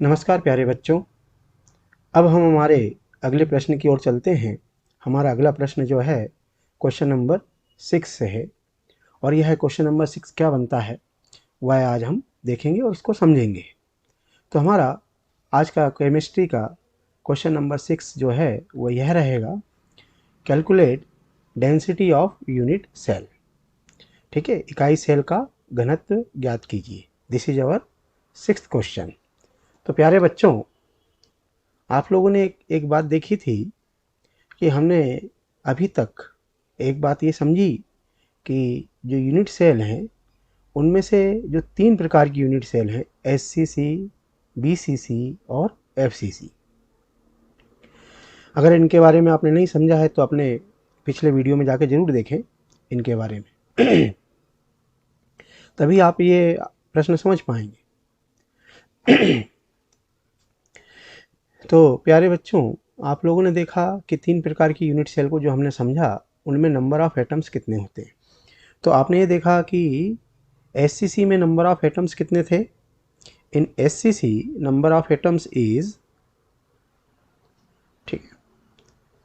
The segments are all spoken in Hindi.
नमस्कार प्यारे बच्चों। अब हम हमारे अगले प्रश्न की ओर चलते हैं। हमारा अगला प्रश्न जो है क्वेश्चन नंबर 6 से है और यह क्वेश्चन नंबर 6 क्या बनता है वह आज हम देखेंगे और उसको समझेंगे। तो हमारा आज का केमिस्ट्री का क्वेश्चन नंबर 6 जो है वो यह रहेगा, calculate density of unit cell. ठीक है, इकाई सेल का घनत्व ज्ञात कीजिए। This is our 6th question. तो प्यारे बच्चों, आप लोगों ने एक बात देखी थी कि हमने अभी तक एक बात ये समझी कि जो यूनिट सेल हैं उनमें से जो 3 प्रकार की यूनिट सेल हैं, एससीसी, बीसीसी और एफसीसी। अगर इनके बारे में आपने नहीं समझा है तो अपने पिछले वीडियो में जाके ज़रूर देखें इनके बारे में। तभी आप ये प्रश्न समझ पाएंगे। तो प्यारे बच्चों, आप लोगों ने देखा कि 3 प्रकार की यूनिट सेल को जो हमने समझा उनमें नंबर ऑफ एटम्स कितने होते हैं। तो आपने ये देखा कि एससीसी में नंबर ऑफ एटम्स कितने थे। In SCC number of atoms is, ठीक है,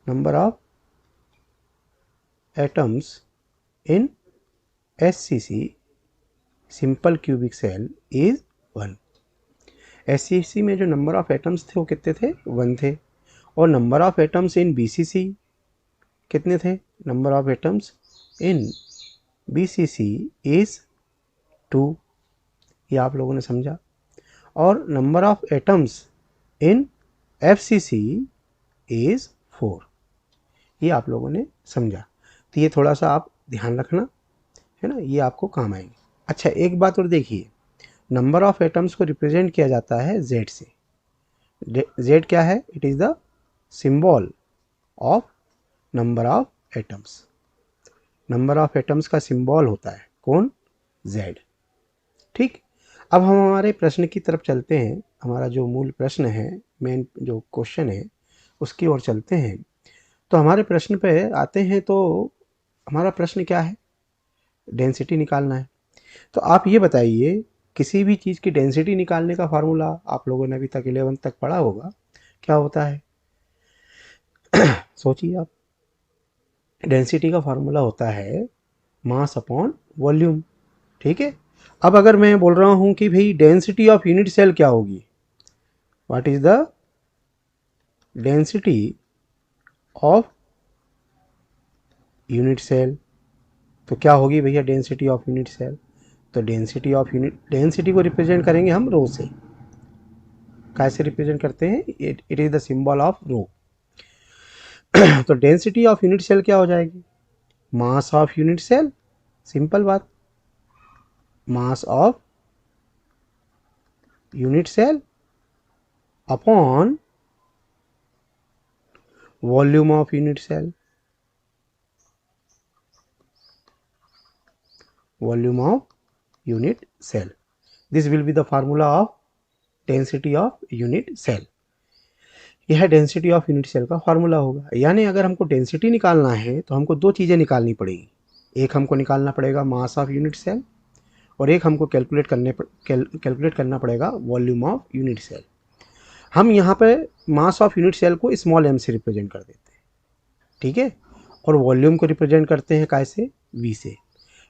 number of atoms in SCC simple cubic cell is 1। SCC में जो नंबर ऑफ एटम्स थे वो कितने थे, 1 थे। और number of atoms in BCC कितने थे, number of atoms in BCC is 2। ये आप लोगों ने समझा। और number of atoms in FCC is 4। ये आप लोगों ने समझा। तो ये थोड़ा सा आप ध्यान रखना, है ना, ये आपको काम आएंगे। अच्छा, एक बात और देखिए, नंबर ऑफ एटम्स को रिप्रेजेंट किया जाता है जेड से। जेड क्या है, it is the symbol of number of atoms. Number of atoms का सिंबल होता है कौन, जेड। ठीक। अब हम हमारे प्रश्न की तरफ चलते हैं। हमारा जो मूल प्रश्न है, मेन जो क्वेश्चन है, उसकी ओर चलते हैं। तो हमारे प्रश्न पे आते हैं। तो हमारा प्रश्न क्या है, डेंसिटी निकालना है। तो आप ये बताइए, किसी भी चीज़ की डेंसिटी निकालने का फार्मूला आप लोगों ने अभी तक 11th तक पढ़ा होगा, क्या होता है, सोचिए आप। डेंसिटी का फार्मूला होता है मास अपॉन वॉल्यूम। ठीक है। अब अगर मैं बोल रहा हूँ कि भाई डेंसिटी ऑफ यूनिट सेल क्या होगी, what is the density of unit cell, तो क्या होगी भैया डेंसिटी ऑफ यूनिट सेल। तो डेंसिटी ऑफ यूनिट, डेंसिटी को रिप्रेजेंट करेंगे हम रो से। कैसे रिप्रेजेंट करते हैं, it is the symbol of rho. तो डेंसिटी ऑफ यूनिट सेल क्या हो जाएगी, mass of unit cell, simple बात, mass of unit cell upon volume of unit cell, volume of unit cell. This will be the formula of density of unit cell. यह डेंसिटी ऑफ यूनिट सेल का फार्मूला होगा। यानी अगर हमको डेंसिटी निकालना है तो हमको दो चीज़ें निकालनी पड़ेगी। एक हमको निकालना पड़ेगा मास ऑफ यूनिट सेल और एक हमको कैलकुलेट करना पड़ेगा वॉल्यूम ऑफ यूनिट सेल। हम यहाँ पे मास ऑफ यूनिट सेल को स्मॉल एम से रिप्रेजेंट कर देते हैं, ठीक है, और वॉल्यूम को रिप्रेजेंट करते हैं कैसे, वी से।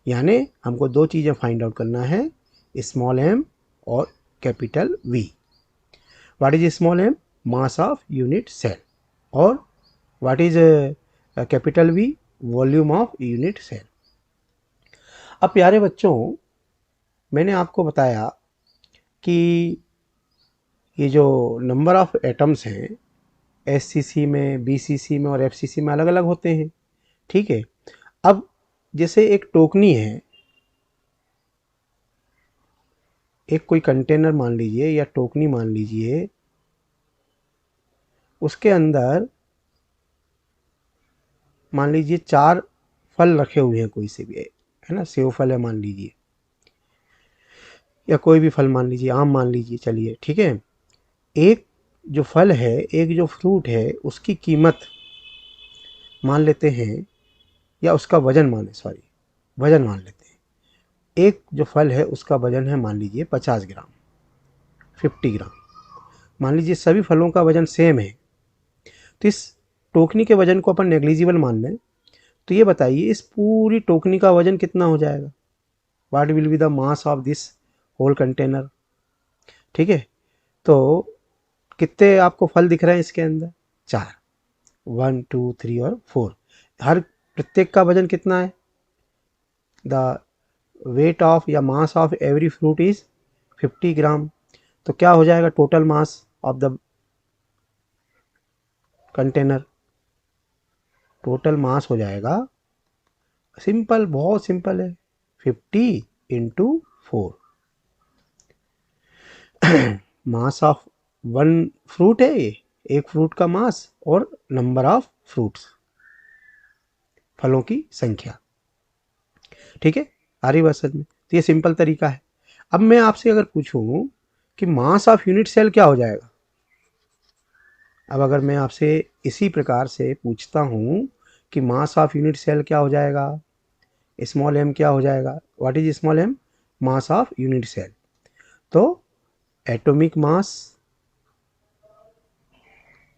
यानी हमको दो चीज़ें फाइंड आउट करना है, स्मॉल एम और capital V. What is small M, mass of unit cell, और what is capital V, volume of unit cell. अब प्यारे बच्चों, मैंने आपको बताया कि ये जो नंबर ऑफ एटम्स हैं एससीसी में, बीसीसी में और एफसीसी में अलग अलग होते हैं। ठीक है। अब जैसे एक टोकनी है, एक कोई कंटेनर मान लीजिए या टोकनी मान लीजिए, उसके अंदर मान लीजिए 4 फल रखे हुए हैं, कोई से भी है ना, सेव फल है मान लीजिए, या कोई भी फल मान लीजिए, आम मान लीजिए, चलिए ठीक है। एक जो फल है, एक जो फ्रूट है, उसकी कीमत मान लेते हैं, या उसका वजन माने, सॉरी, वजन मान लेते हैं। एक जो फल है उसका वजन है मान लीजिए 50 ग्राम, 50 ग्राम। मान लीजिए सभी फलों का वजन सेम है, तो इस टोकनी के वजन को अपन नेग्लिजिबल मान लें, तो ये बताइए इस पूरी टोकनी का वजन कितना हो जाएगा, what will be the mass of this whole container. ठीक है, तो कितने आपको फल दिख रहे हैं इसके अंदर, 4, 1 2 3 और 4। हर प्रत्येक का वजन कितना है, द वेट ऑफ या mass of every fruit is 50 ग्राम। तो क्या हो जाएगा total mass of the container, total mass हो जाएगा, सिंपल, बहुत सिंपल है, 50 into 4। Mass of one fruit है ये, एक फ्रूट का मास और नंबर ऑफ फ्रूट्स, फलों की संख्या। ठीक है, आ रही बात समझ में। तो ये सिंपल तरीका है। अब मैं आपसे अगर पूछूं कि मास ऑफ यूनिट सेल क्या हो जाएगा, अब अगर मैं आपसे इसी प्रकार से पूछता हूं कि मास ऑफ यूनिट सेल क्या हो जाएगा, स्मॉल एम क्या हो जाएगा, what is small M, mass of unit cell. तो atomic mass,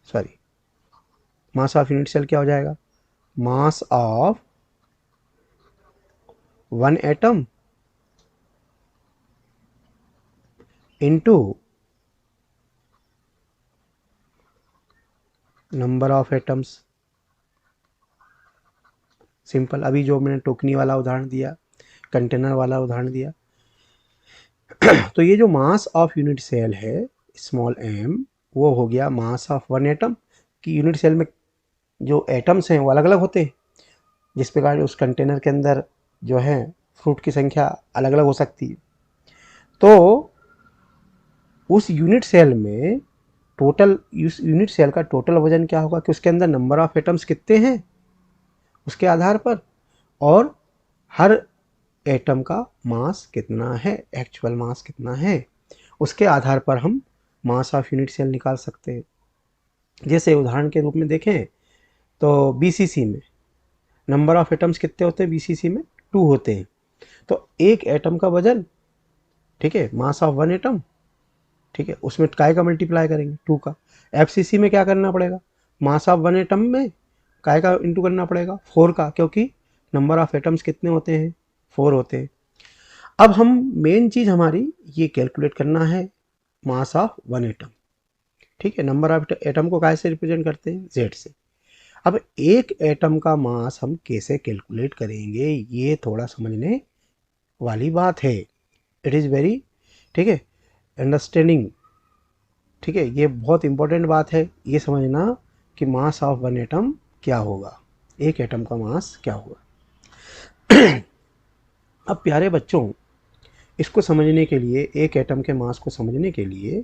sorry, mass of unit cell क्या हो जाएगा, mass of one atom into number of atoms. Simple, अभी जो मैंने टोकनी वाला उदाहरण दिया, कंटेनर वाला उदाहरण दिया, तो ये जो मास ऑफ यूनिट सेल है स्मॉल एम, वो हो गया मास ऑफ वन एटम। कि यूनिट सेल में जो एटम्स हैं वो अलग अलग होते हैं, जिस प्रकार उस कंटेनर के अंदर जो है फ्रूट की संख्या अलग अलग हो सकती है। तो उस यूनिट सेल में टोटल, उस यूनिट सेल का टोटल वजन क्या होगा कि उसके अंदर नंबर ऑफ एटम्स कितने हैं उसके आधार पर, और हर एटम का मास कितना है, एक्चुअल मास कितना है, उसके आधार पर हम मास ऑफ यूनिट सेल निकाल सकते हैं। जैसे उदाहरण के रूप में देखें तो बीसीसी में नंबर ऑफ एटम्स कितने होते हैं, बीसीसी में 2 होते हैं। तो एक एटम का वजन, ठीक है, मास ऑफ वन एटम, ठीक है, उसमें काय का मल्टीप्लाई करेंगे 2 का। एफसीसी में क्या करना पड़ेगा, मास ऑफ वन एटम में काय का इंटू करना पड़ेगा 4 का, क्योंकि नंबर ऑफ एटम्स कितने होते हैं, 4 होते हैं। अब हम मेन चीज़ हमारी ये कैलकुलेट करना है मास ऑफ वन एटम। ठीक है, नंबर ऑफ एटम को कैसे रिप्रेजेंट करते हैं, जेड से। अब एक एटम का मास हम कैसे कैलकुलेट करेंगे, ये थोड़ा समझने वाली बात है। इट इज़ वेरी, ठीक है, अंडरस्टैंडिंग। ठीक है, ये बहुत इंपॉर्टेंट बात है, ये समझना कि मास ऑफ वन एटम क्या होगा, एक एटम का मास क्या होगा। अब प्यारे बच्चों, इसको समझने के लिए, एक एटम के मास को समझने के लिए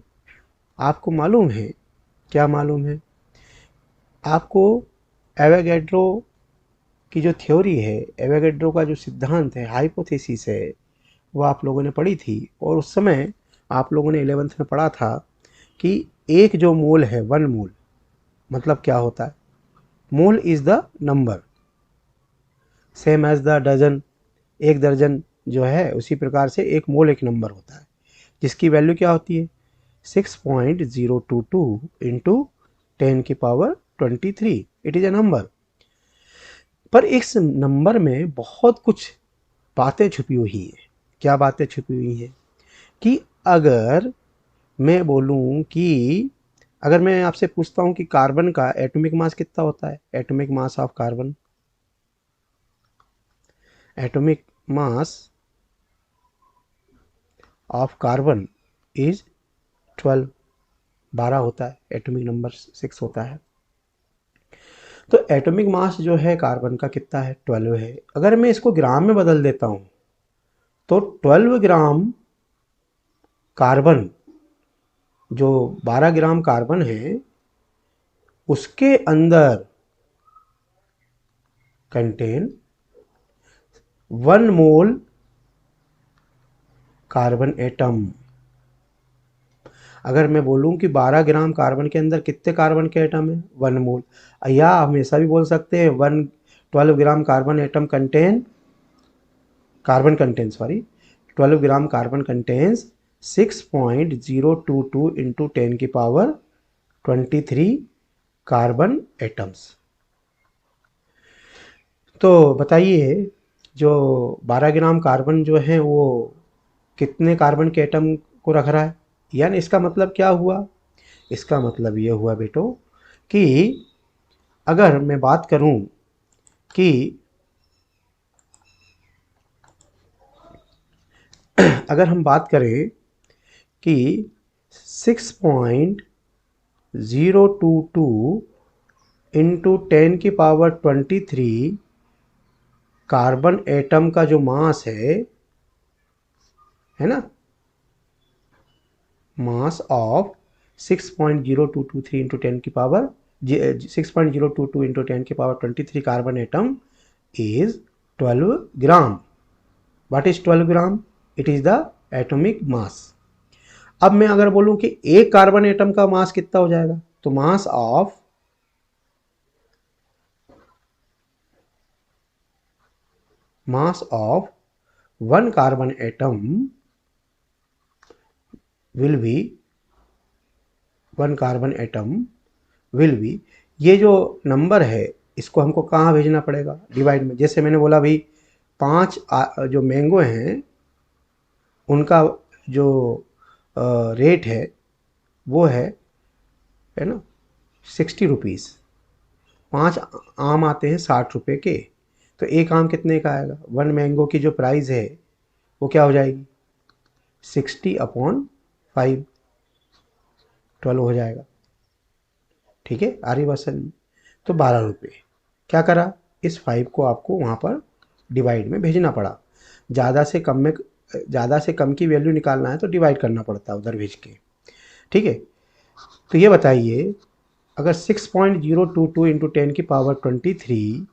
आपको मालूम है, क्या मालूम है आपको, एवोगैड्रो की जो थ्योरी है, एवोगैड्रो का जो सिद्धांत है, हाइपोथेसिस है, वो आप लोगों ने पढ़ी थी। और उस समय आप लोगों ने 11th में पढ़ा था कि एक जो मोल है, वन मोल मतलब क्या होता है, mole is the number, same as the dozen, एक दर्जन जो है उसी प्रकार से एक मोल एक नंबर होता है, जिसकी वैल्यू क्या होती है 6.022 इंटू 10 की power 23। It is a number. पर इस नंबर में बहुत कुछ बातें छुपी हुई हैं। क्या बातें छुपी हुई हैं कि अगर मैं बोलूं कि, अगर मैं आपसे पूछता हूं कि कार्बन का एटॉमिक मास कितना होता है, atomic mass of carbon, atomic mass of carbon is 12 होता है, एटॉमिक नंबर 6 होता है। तो एटॉमिक मास जो है कार्बन का कितना है, 12 है। अगर मैं इसको ग्राम में बदल देता हूं तो 12 ग्राम कार्बन, जो 12 ग्राम कार्बन है, उसके अंदर कंटेन 1 मोल कार्बन एटम। अगर मैं बोलूं कि 12 ग्राम कार्बन के अंदर कितने कार्बन के एटम है, 1 मोल, या हम ऐसा भी बोल सकते हैं 12 gram carbon atom contain, carbon contain, sorry, 12 gram carbon contains 6.022 into 10 की पावर 23 कार्बन एटम्स। तो बताइए जो 12 ग्राम कार्बन जो है वो कितने कार्बन के एटम को रख रहा है, यानी इसका मतलब क्या हुआ? इसका मतलब ये हुआ बेटो कि अगर मैं बात करूं कि अगर हम बात करें कि 6.022 इंटू 10 की पावर 23 कार्बन एटम का जो मास है ना, मास ऑफ 6.0223 इंटू 10 की पावर 6.022 इंटू 10 की power 23 carbon atom is 12 gram. What is 12 gram? It is the atomic मास। अब मैं अगर बोलूं कि एक कार्बन एटम का मास कितना हो जाएगा, तो mass of one carbon atom will be ये जो नंबर है इसको हमको कहाँ भेजना पड़ेगा? डिवाइड में। जैसे मैंने बोला भाई 5 जो मैंगो हैं उनका जो रेट है वो है ना 60 रुपीज़। 5 आम आते हैं 60 रुपये के, तो एक आम कितने का आएगा? 1 मैंगो की जो प्राइस है वो क्या हो जाएगी? 60/5, 12 हो जाएगा। ठीक है, आ रही बात समझ में? तो 12 रुपये। क्या करा, इस 5 को आपको वहाँ पर डिवाइड में भेजना पड़ा। ज़्यादा से कम की वैल्यू निकालना है तो डिवाइड करना पड़ता है उधर भेज के। ठीक है, तो ये बताइए अगर 6.022 इंटू 10 की पावर 23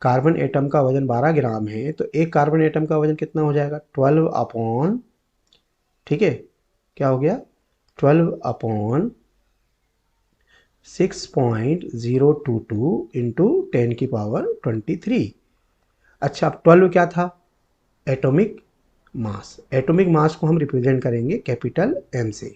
कार्बन एटम का वजन 12 ग्राम है, तो एक कार्बन एटम का वजन कितना हो जाएगा? 12 अपॉन, ठीक है, क्या हो गया? 12 अपॉन 6.022 इंटू 10 की पावर 23। अच्छा, अब 12 क्या था? Atomic mass. एटॉमिक मास को हम रिप्रेजेंट करेंगे कैपिटल एम से।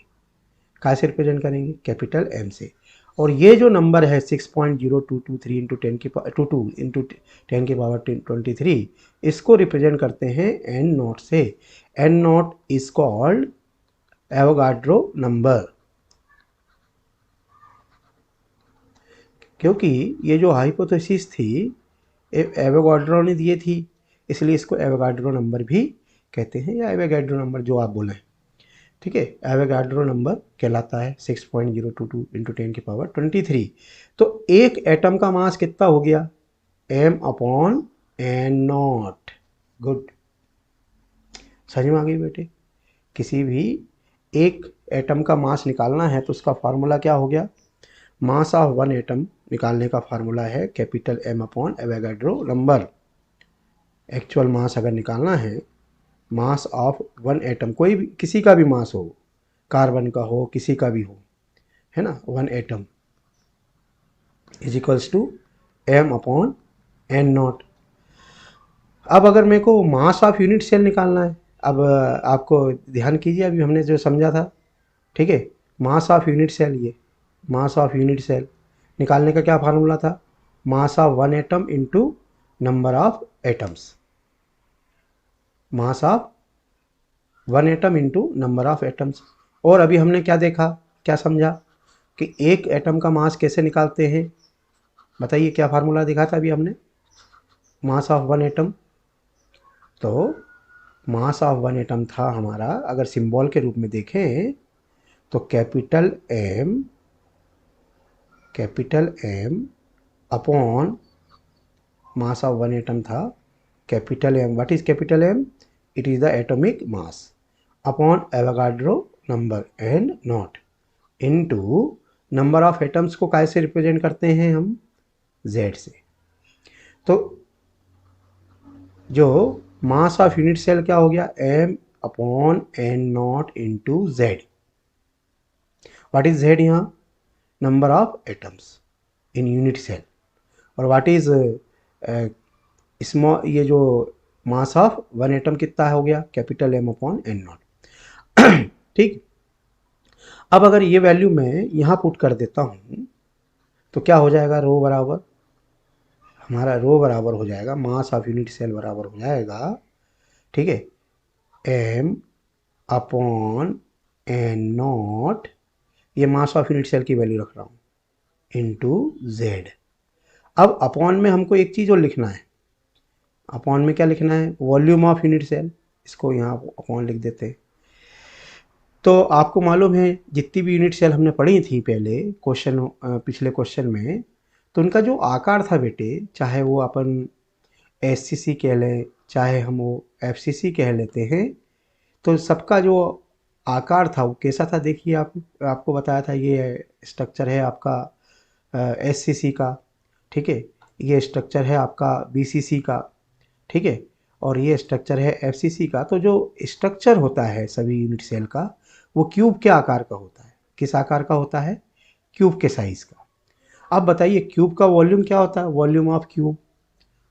कैसे रिप्रेजेंट करेंगे? कैपिटल एम से। और ये जो नंबर है 6.0223 इंटू 10 की पावर 22 इंटू 10 की पावर 23, इसको रिप्रेजेंट करते हैं एन नॉट से। N naught is called Avogadro number, क्योंकि ये जो हाइपोथेसिस थी एवोगाड्रो ने दिए थी, इसलिए इसको एवोगाड्रो नंबर भी कहते हैं, या एवोगाड्रो नंबर जो आप बोलें। ठीक है, एवोगाड्रो नंबर कहलाता है 6.022 इंटू 10 की पावर 23। तो एक एटम का मास कितना हो गया? m/n0। गुड, समझ में आ गई बेटे? किसी भी एक एटम का मास निकालना है तो उसका फार्मूला क्या हो गया? मास ऑफ वन एटम निकालने का फार्मूला है कैपिटल m/एवोगाड्रो नंबर। एक्चुअल मास अगर निकालना है, मास ऑफ वन एटम, कोई भी किसी का भी मास हो, कार्बन का हो, किसी का भी हो, है ना, one atom is equals to m/n0। अब अगर मेरे को मास ऑफ यूनिट सेल निकालना है, अब आपको ध्यान कीजिए, अभी हमने जो समझा था, ठीक है, मास ऑफ यूनिट सेल, ये मास ऑफ यूनिट सेल निकालने का क्या फार्मूला था? मास of one atom into number of atoms. Mass of one atom into number of atoms. और अभी हमने क्या देखा, क्या समझा कि एक एटम का मास कैसे निकालते हैं? बताइए, क्या फार्मूला देखा था अभी हमने? मास ऑफ वन एटम, तो मास ऑफ वन एटम था हमारा, अगर सिंबल के रूप में देखें तो capital M upon mass of one atom था capital M. What is capital M? It is the atomic mass upon Avogadro number and not into number of atoms को कैसे रिप्रेजेंट करते हैं हम? जेड से। तो जो मास ऑफ यूनिट सेल क्या हो गया? m/n0 into Z. What is Z? यहाँ number of atoms in unit cell. और व्हाट इज स्मॉल, ये जो मास ऑफ वन एटम कितना हो गया? Capital M/n0। ठीक। अब अगर ये वैल्यू मैं यहाँ पुट कर देता हूँ तो क्या हो जाएगा, रो बराबर, हमारा रो बराबर हो जाएगा मास ऑफ यूनिट सेल बराबर हो जाएगा, ठीक है, एम अपॉन एन नॉट, ये मास ऑफ यूनिट सेल की वैल्यू रख रहा हूँ, इंटू जेड। अब अपॉन में हमको एक चीज़ और लिखना है, अपॉन में क्या लिखना है, वॉल्यूम ऑफ यूनिट सेल, इसको यहाँ अपॉन लिख देते हैं। तो आपको मालूम है जितनी भी यूनिट सेल हमने पढ़ी थी पहले क्वेश्चन, पिछले क्वेश्चन में, तो उनका जो आकार था बेटे, चाहे वो अपन एससीसी कह लें, चाहे हम वो एफसीसी कह लेते हैं, तो सबका जो आकार था वो कैसा था, देखिए आप, आपको बताया था ये स्ट्रक्चर है आपका एससीसी का, ठीक है, ये स्ट्रक्चर है आपका बीसीसी का, ठीक है, और ये स्ट्रक्चर है एफसीसी का। तो जो स्ट्रक्चर होता है सभी यूनिट सेल का, वो क्यूब के आकार का होता है। किस आकार का होता है, क्यूब के साइज का। अब बताइए क्यूब का वॉल्यूम क्या होता है, volume of cube,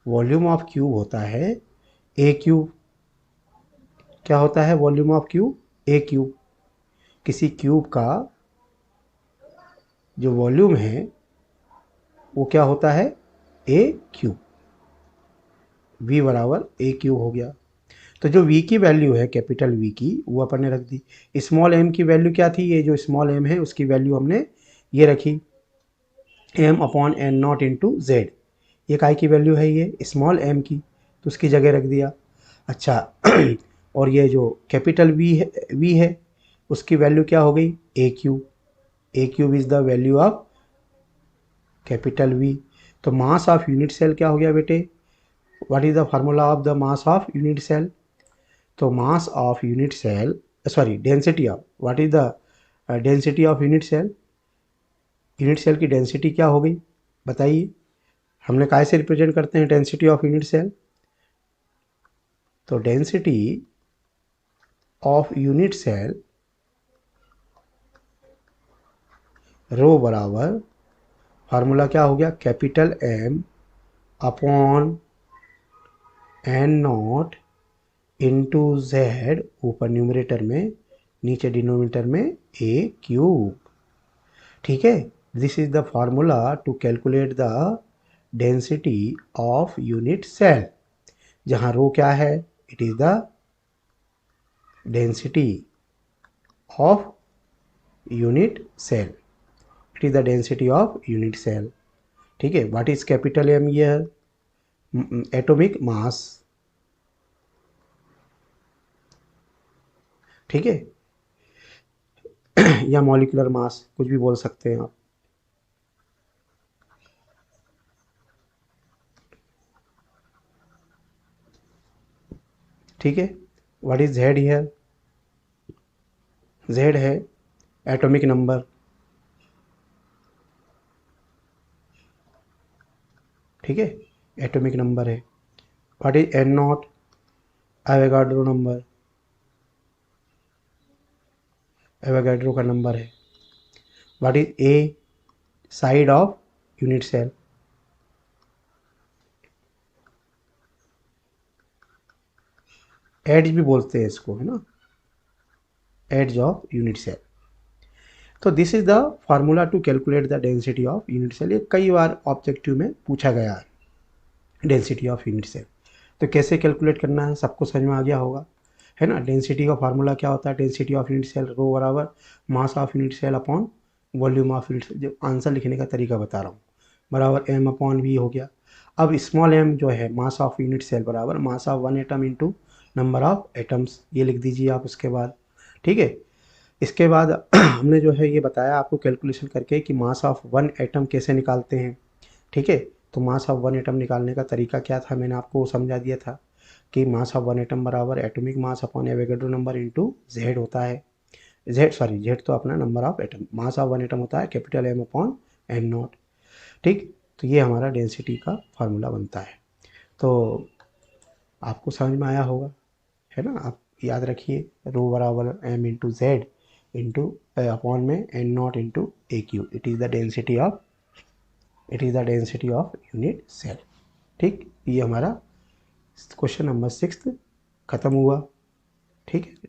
volume of cube होता है ए क्यूब। क्या होता है volume of cube, A cube. किसी क्यूब का जो वॉल्यूम है वो क्या होता है, ए क्यूब, वी बराबर ए क्यूब हो गया। तो जो v की वैल्यू है, कैपिटल V की, वो अपन ने रख दी। स्मॉल m की वैल्यू क्या थी, ये जो स्मॉल m है उसकी वैल्यू हमने ये रखी, m upon N naught into Z. ये काय की वैल्यू है, ये स्मॉल m की, तो उसकी जगह रख दिया। अच्छा और ये जो कैपिटल V है उसकी वैल्यू क्या हो गई, A cube. A cube is the value of capital V। तो मास ऑफ यूनिट सेल क्या हो गया बेटे, what is the formula of the mass of unit cell. तो mass of unit cell, sorry density of, what is the density of unit cell, unit cell की डेंसिटी क्या हो गई बताइए। हमने काय से रिप्रेजेंट करते हैं डेंसिटी ऑफ यूनिट सेल, तो density of unit cell rho बराबर, फार्मूला क्या हो गया, capital M upon N naught into Z, ऊपर न्यूमरेटर में, नीचे डिनोमिनेटर में ए क्यूब, ठीक है। This is the formula to calculate the density of unit cell. जहाँ रो क्या है, it is the density of unit cell, it is the density of unit cell, ठीक है। What is capital M year, atomic mass, ठीक है, या मॉलिक्यूलर मास, कुछ भी बोल सकते हैं आप। ठीक है। What is Z here, Z है एटॉमिक नंबर, ठीक है, एटॉमिक नंबर है। What is N naught, Avogadro number, Avogadro का नंबर है। What is a, side of unit cell, edge भी बोलते हैं इसको, है ना, एड्ज ऑफ यूनिट सेल। तो this is the formula to calculate the density of unit cell. ये कई बार ऑब्जेक्टिव में पूछा गया है, डेंसिटी ऑफ यूनिट सेल। तो कैसे कैलकुलेट करना है सबको समझ में आ गया होगा, है ना। डेंसिटी का फार्मूला क्या होता है, density of unit cell rho बराबर mass of unit cell upon volume of unit cell. जो आंसर लिखने का तरीका बता रहा हूँ, बराबर एम अपॉन वी हो गया। अब स्मॉल एम जो है मास ऑफ यूनिट सेल बराबर mass of one atom into number of atoms, ये लिख दीजिए आप उसके बाद, ठीक है। इसके बाद हमने जो है ये बताया आपको कैलकुलेशन करके कि मास ऑफ वन एटम कैसे निकालते हैं, ठीक है। तो मास ऑफ वन एटम निकालने का तरीका क्या था, मैंने आपको समझा दिया था कि मास ऑफ वन एटम बराबर atomic mass upon Avogadro number into Z होता है। जेड तो अपना number of atom, mass of one atom होता है capital M upon N naught, ठीक। तो ये हमारा डेंसिटी का फार्मूला बनता है। तो आपको समझ में आया होगा, है ना। आप याद रखिए रो बराबर M into Z into upon में N naught into a cube, it is the density of unit cell, ठीक। ये हमारा क्वेश्चन नंबर 6 खत्म हुआ, ठीक है।